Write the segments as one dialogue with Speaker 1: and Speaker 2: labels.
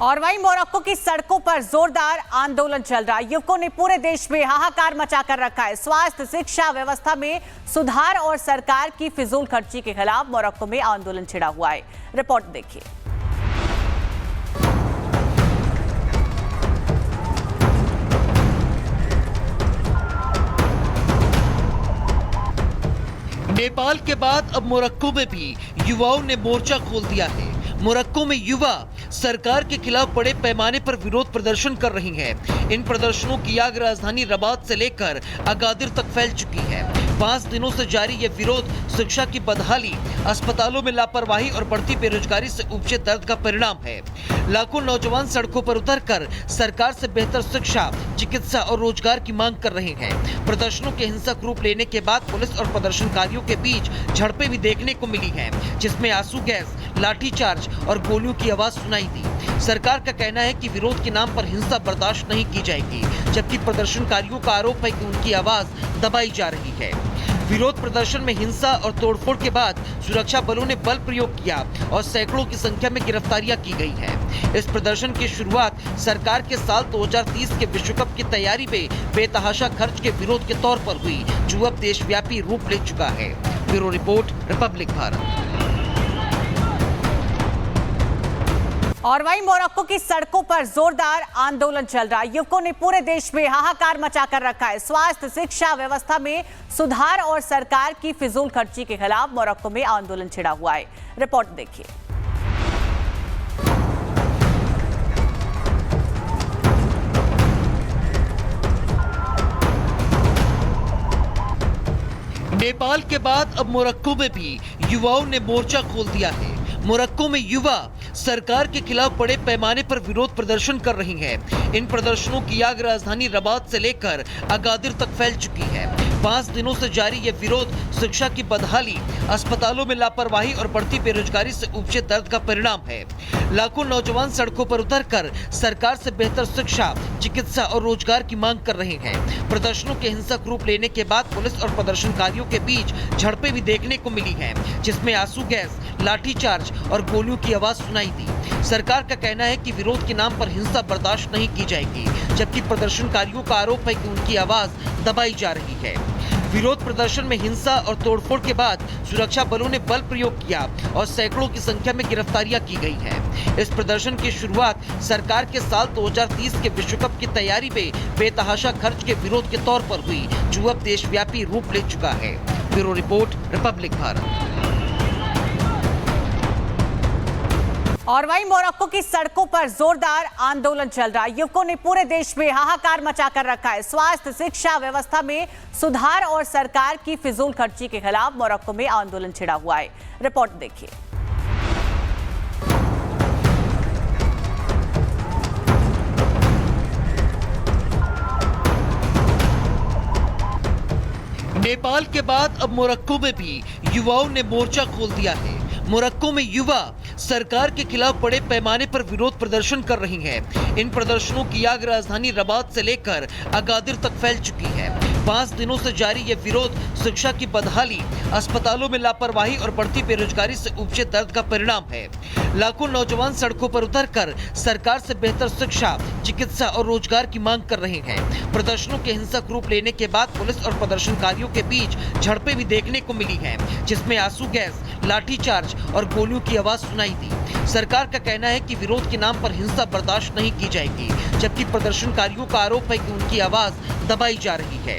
Speaker 1: और वहीं मोरक्को की सड़कों पर जोरदार आंदोलन चल रहा है। युवकों ने पूरे देश में हाहाकार मचाकर रखा है। स्वास्थ्य, शिक्षा व्यवस्था में सुधार और सरकार की फिजूल खर्ची के खिलाफ मोरक्को में आंदोलन छिड़ा हुआ है। रिपोर्ट देखिए।
Speaker 2: नेपाल के बाद अब मोरक्को में भी युवाओं ने मोर्चा खोल दिया है। मोरक्को में युवा सरकार के खिलाफ बड़े पैमाने पर विरोध प्रदर्शन कर रही हैं। इन प्रदर्शनों की आग राजधानी रबात से लेकर अगादिर तक फैल चुकी है। 5 दिनों से जारी ये विरोध शिक्षा की बदहाली, अस्पतालों में लापरवाही और बढ़ती बेरोजगारी से उपजे दर्द का परिणाम है। लाखों नौजवान सड़कों पर उतरकर सरकार से बेहतर शिक्षा, चिकित्सा और रोजगार की मांग कर रहे हैं। प्रदर्शनों के हिंसक रूप लेने के बाद पुलिस और प्रदर्शनकारियों के बीच झड़पें भी देखने को मिली हैं, जिसमें आंसू गैस, लाठीचार्ज और गोलियों की आवाज सुनाई दी। सरकार का कहना है कि विरोध के नाम पर हिंसा बर्दाश्त नहीं की जाएगी, जबकि प्रदर्शनकारियों का आरोप है कि उनकी आवाज दबाई जा रही है। विरोध प्रदर्शन में हिंसा और तोड़फोड़ के बाद सुरक्षा बलों ने बल प्रयोग किया और सैकड़ों की संख्या में गिरफ्तारियां की गई हैं। इस प्रदर्शन की शुरुआत सरकार के साल 2030 के विश्व कप की तैयारी में बेतहाशा खर्च के विरोध के तौर पर हुई, जो अब देशव्यापी रूप ले चुका है। Bureau report, Republic Bharat.
Speaker 1: और वहीं मोरक्को की सड़कों पर जोरदार आंदोलन चल रहा है। युवकों ने पूरे देश में हाहाकार मचाकर रखा है। स्वास्थ्य, शिक्षा व्यवस्था में सुधार और सरकार की फिजूल खर्ची के खिलाफ मोरक्को में आंदोलन छिड़ा हुआ है। रिपोर्ट देखिए।
Speaker 2: नेपाल के बाद अब मोरक्को में भी युवाओं ने मोर्चा खोल दिया है। मोरक्को में युवा सरकार के खिलाफ बड़े पैमाने पर विरोध प्रदर्शन कर रही हैं। इन प्रदर्शनों की आग राजधानी रबात से लेकर अगादिर तक फैल चुकी है। 5 दिनों से जारी ये विरोध शिक्षा की बदहाली, अस्पतालों में लापरवाही और बढ़ती बेरोजगारी से उपजे दर्द का परिणाम है। लाखों नौजवान सड़कों पर उतरकर सरकार से बेहतर शिक्षा, चिकित्सा और रोजगार की मांग कर रहे हैं। प्रदर्शनों के हिंसक रूप लेने के बाद पुलिस और प्रदर्शनकारियों के बीच झड़पें भी देखने को मिली हैं, जिसमें आंसू गैस, लाठीचार्ज और गोलियों की आवाज सुनाई दी। सरकार का कहना है कि विरोध के नाम पर हिंसा बर्दाश्त नहीं की जाएगी, जबकि प्रदर्शनकारियों का आरोप है कि उनकी आवाज दबाई जा रही है। विरोध प्रदर्शन में हिंसा और तोड़फोड़ के बाद सुरक्षा बलों ने बल प्रयोग किया और सैकड़ों की संख्या में गिरफ्तारियां की गई हैं। इस प्रदर्शन की शुरुआत सरकार के साल 2030 के विश्व कप की तैयारी में बेतहाशा खर्च के विरोध के तौर पर हुई, जो अब देशव्यापी रूप ले चुका है। Bureau report, Republic Bharat.
Speaker 1: और वहीं मोरक्को की सड़कों पर जोरदार आंदोलन चल रहा है। युवकों ने पूरे देश में हाहाकार मचाकर रखा है। स्वास्थ्य, शिक्षा व्यवस्था में सुधार और सरकार की फिजूल खर्ची के खिलाफ मोरक्को में आंदोलन छिड़ा हुआ है। रिपोर्ट देखिए।
Speaker 2: नेपाल के बाद अब मोरक्को में भी युवाओं ने मोर्चा खोल दिया है। मोरक्को में युवा सरकार के खिलाफ बड़े पैमाने पर विरोध प्रदर्शन कर रही हैं। इन प्रदर्शनों की आग राजधानी रबात से लेकर अगादिर तक फैल चुकी है। 5 दिनों से जारी ये विरोध शिक्षा की बदहाली, अस्पतालों में लापरवाही और बढ़ती बेरोजगारी से उपजे दर्द का परिणाम है। लाखों नौजवान सड़कों पर उतरकर सरकार से बेहतर शिक्षा, चिकित्सा और रोजगार की मांग कर रहे हैं। प्रदर्शनों के हिंसक रूप लेने के बाद पुलिस और प्रदर्शनकारियों के बीच झड़पें भी देखने को मिली हैं, जिसमें आंसू गैस, लाठीचार्ज और गोलियों की आवाज सुनाई दी। सरकार का कहना है कि विरोध के नाम पर हिंसा बर्दाश्त नहीं की जाएगी, जबकि प्रदर्शनकारियों का आरोप है कि उनकी आवाज दबाई जा रही है।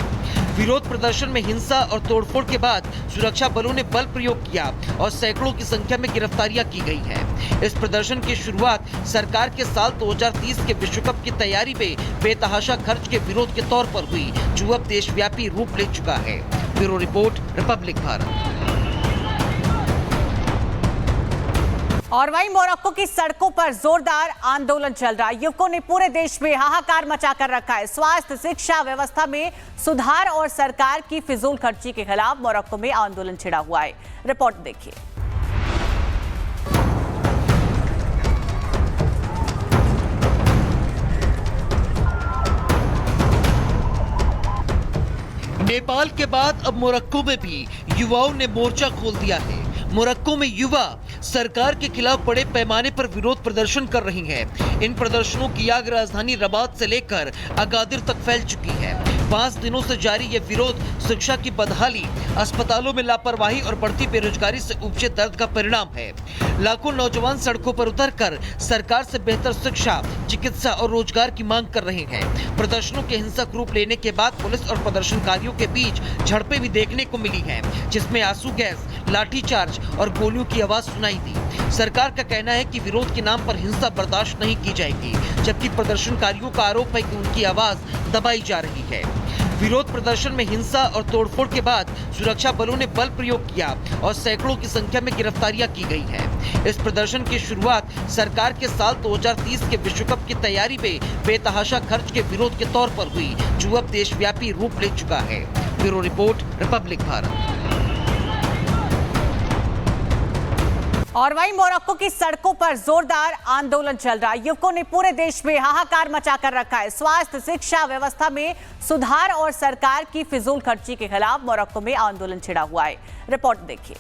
Speaker 2: विरोध प्रदर्शन में हिंसा और तोड़फोड़ के बाद सुरक्षा बलों ने बल प्रयोग किया और सैकड़ों की संख्या में गिरफ्तारियां की गई हैं। इस प्रदर्शन की शुरुआत सरकार के साल 2030 के विश्व कप की तैयारी में बेतहाशा खर्च के विरोध के तौर पर हुई, जो अब देशव्यापी रूप ले चुका है। Bureau report, Republic Bharat.
Speaker 1: और वहीं मोरक्को की सड़कों पर जोरदार आंदोलन चल रहा है। युवकों ने पूरे देश में हाहाकार मचाकर रखा है। स्वास्थ्य, शिक्षा व्यवस्था में सुधार और सरकार की फिजूल खर्ची के खिलाफ मोरक्को में आंदोलन छिड़ा हुआ है। रिपोर्ट देखिए।
Speaker 2: नेपाल के बाद अब मोरक्को में भी युवाओं ने मोर्चा खोल दिया है। मोरक्को में युवा सरकार के खिलाफ बड़े पैमाने पर विरोध प्रदर्शन कर रही हैं। इन प्रदर्शनों की आग राजधानी रबात से लेकर अगादिर तक फैल चुकी है। 5 दिनों से जारी ये विरोध शिक्षा की बदहाली, अस्पतालों में लापरवाही और बढ़ती बेरोजगारी से उपजे दर्द का परिणाम है। लाखों नौजवान सड़कों पर उतरकर सरकार से बेहतर शिक्षा, चिकित्सा और रोजगार की मांग कर रहे हैं। प्रदर्शनों के हिंसक रूप लेने के बाद पुलिस और प्रदर्शनकारियों के बीच झड़पें भी देखने को मिली हैं, जिसमें आंसू गैस, लाठीचार्ज और गोलियों की आवाज सुनाई दी। सरकार का कहना है कि विरोध के नाम पर हिंसा बर्दाश्त नहीं की जाएगी, जबकि प्रदर्शनकारियों का आरोप है कि उनकी आवाज दबाई जा रही है। विरोध प्रदर्शन में हिंसा और तोड़फोड़ के बाद सुरक्षा बलों ने बल प्रयोग किया और सैकड़ों की संख्या में गिरफ्तारियां की गई हैं। इस प्रदर्शन की शुरुआत सरकार के साल 2030 के विश्व कप की तैयारी में बेतहाशा खर्च के विरोध के तौर पर हुई, जो अब देशव्यापी रूप ले चुका है। Bureau report, Republic Bharat.
Speaker 1: और वहीं मोरक्को की सड़कों पर जोरदार आंदोलन चल रहा है। युवकों ने पूरे देश में हाहाकार मचा कर रखा है। स्वास्थ्य, शिक्षा व्यवस्था में सुधार और सरकार की फिजूल खर्ची के खिलाफ मोरक्को में आंदोलन छिड़ा हुआ है। रिपोर्ट देखिए।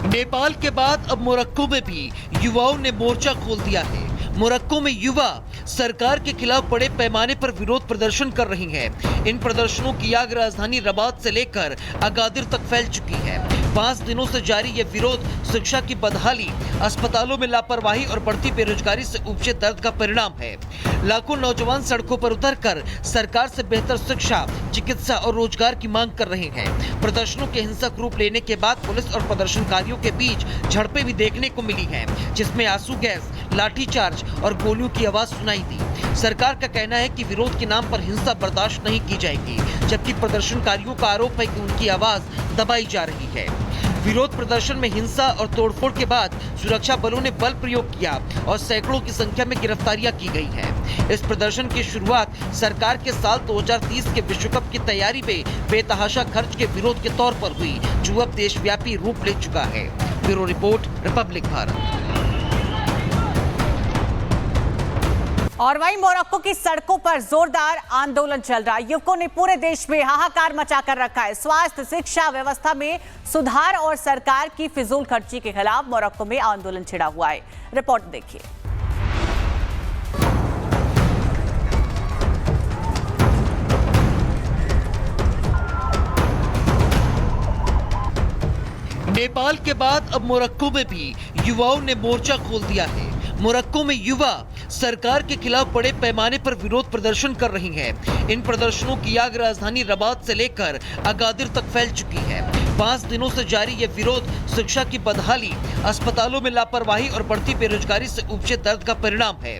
Speaker 2: नेपाल के बाद अब मोरक्को में भी युवाओं ने मोर्चा खोल दिया है। मोरक्को में युवा सरकार के खिलाफ बड़े पैमाने पर विरोध प्रदर्शन कर रही हैं। इन प्रदर्शनों की आग राजधानी रबात से लेकर अगादिर तक फैल चुकी है। 5 दिनों से जारी ये विरोध शिक्षा की बदहाली, अस्पतालों में लापरवाही और बढ़ती बेरोजगारी से उपजे दर्द का परिणाम है। लाखों नौजवान सड़कों पर उतरकर सरकार से बेहतर शिक्षा, चिकित्सा और रोजगार की मांग कर रहे हैं। प्रदर्शनों के हिंसक रूप लेने के बाद पुलिस और प्रदर्शनकारियों के बीच झड़पें भी देखने को मिली हैं, जिसमें आंसू गैस, लाठीचार्ज और गोलियों की आवाज सुनाई दी। सरकार का कहना है कि विरोध के नाम पर हिंसा बर्दाश्त नहीं की जाएगी, जबकि प्रदर्शनकारियों का आरोप है कि उनकी आवाज दबाई जा रही है। विरोध प्रदर्शन में हिंसा और तोड़फोड़ के बाद सुरक्षा बलों ने बल प्रयोग किया और सैकड़ों की संख्या में गिरफ्तारियां की गई हैं। इस प्रदर्शन की शुरुआत सरकार के साल 2030 के विश्व कप की तैयारी में बेतहाशा खर्च के विरोध के तौर पर हुई, जो अब देशव्यापी रूप ले चुका है। Bureau report, Republic Bharat.
Speaker 1: और वहीं मोरक्को की सड़कों पर जोरदार आंदोलन चल रहा है। युवकों ने पूरे देश में हाहाकार मचा कर रखा है। स्वास्थ्य, शिक्षा व्यवस्था में सुधार और सरकार की फिजूल खर्ची के खिलाफ मोरक्को में आंदोलन छिड़ा हुआ है। रिपोर्ट देखिए।
Speaker 2: नेपाल के बाद अब मोरक्को में भी युवाओं ने मोर्चा खोल दिया है। मोरक्को में युवा सरकार के खिलाफ बड़े पैमाने पर विरोध प्रदर्शन कर रही हैं। इन प्रदर्शनों की आग राजधानी रबात से लेकर अगादिर तक फैल चुकी है। 5 दिनों से जारी ये विरोध शिक्षा की बदहाली, अस्पतालों में लापरवाही और बढ़ती बेरोजगारी से उपजे दर्द का परिणाम है।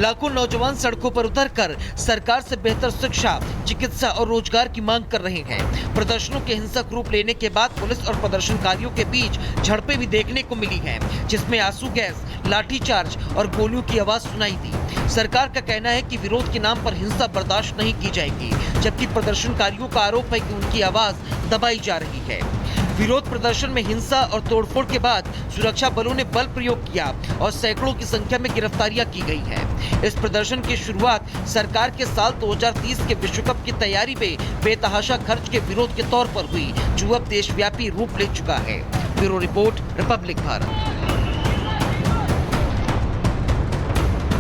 Speaker 2: लाखों नौजवान सड़कों पर उतरकर सरकार से बेहतर शिक्षा, चिकित्सा और रोजगार की मांग कर रहे हैं। प्रदर्शनों के हिंसक रूप लेने के बाद पुलिस और प्रदर्शनकारियों के बीच झड़पें भी देखने को मिली हैं, जिसमें आंसू गैस, लाठीचार्ज और गोलियों की आवाज सुनाई दी। सरकार का कहना है कि विरोध के नाम पर हिंसा बर्दाश्त नहीं की जाएगी, जबकि प्रदर्शनकारियों का आरोप है कि उनकी आवाज दबाई जा रही है। विरोध प्रदर्शन में हिंसा और तोड़फोड़ के बाद सुरक्षा बलों ने बल प्रयोग किया और सैकड़ों की संख्या में गिरफ्तारियां की गई हैं। इस प्रदर्शन की शुरुआत सरकार के साल 2030 के विश्व कप की तैयारी में बेतहाशा खर्च के विरोध के तौर पर हुई, जो अब देशव्यापी रूप ले चुका है। Bureau report, Republic Bharat.